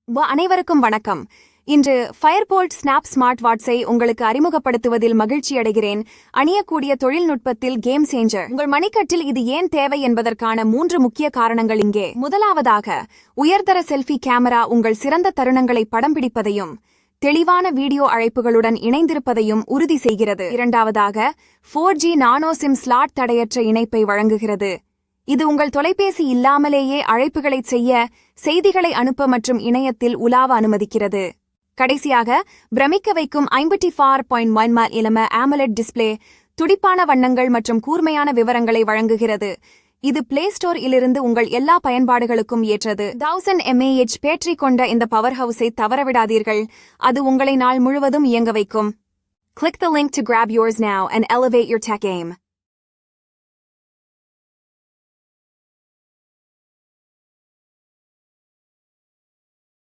அனைவருக்கும் வணக்கம். இன்று ஃபயர்போல்ட் ஸ்னாப் ஸ்மார்ட் வாட்ஸை உங்களுக்கு அறிமுகப்படுத்துவதில் மகிழ்ச்சியடைகிறேன். அணியக்கூடிய தொழில்நுட்பத்தில் கேம் சேஞ்சர். உங்கள் மணிக்கட்டில் இது ஏன் தேவை என்பதற்கான 3 முக்கிய காரணங்கள் இங்கே. முதலாவதாக, உயர்தர செல்ஃபி கேமரா உங்கள் சிறந்த தருணங்களை படம் பிடிப்பதையும் தெளிவான வீடியோ அழைப்புகளுடன் இணைந்திருப்பதையும் உறுதி செய்கிறது. இரண்டாவதாக, 4G நானோ சிம் ஸ்லாட் தடையற்ற இணைப்பை வழங்குகிறது. இது உங்கள் தொலைபேசி இல்லாமலேயே அழைப்புகளைச் செய்ய, செய்திகளை அனுப்ப மற்றும் இணையத்தில் உலாவ அனுமதிக்கிறது. கடைசியாக, பிரமிக்க வைக்கும் 54.1 இலம AMOLED டிஸ்ப்ளே துடிப்பான வண்ணங்கள் மற்றும் கூர்மையான விவரங்களை வழங்குகிறது. இது பிளே ஸ்டோர் இலிருந்து உங்கள் எல்லா பயன்பாடுகளுக்கும் ஏற்றது. 1000 mAh பேட்டரி கொண்ட இந்த பவர் ஹவுஸை தவறவிடாதீர்கள். அது உங்களை நாள் முழுவதும் இயங்க வைக்கும். Click the link to grab yours now and elevate your tech game.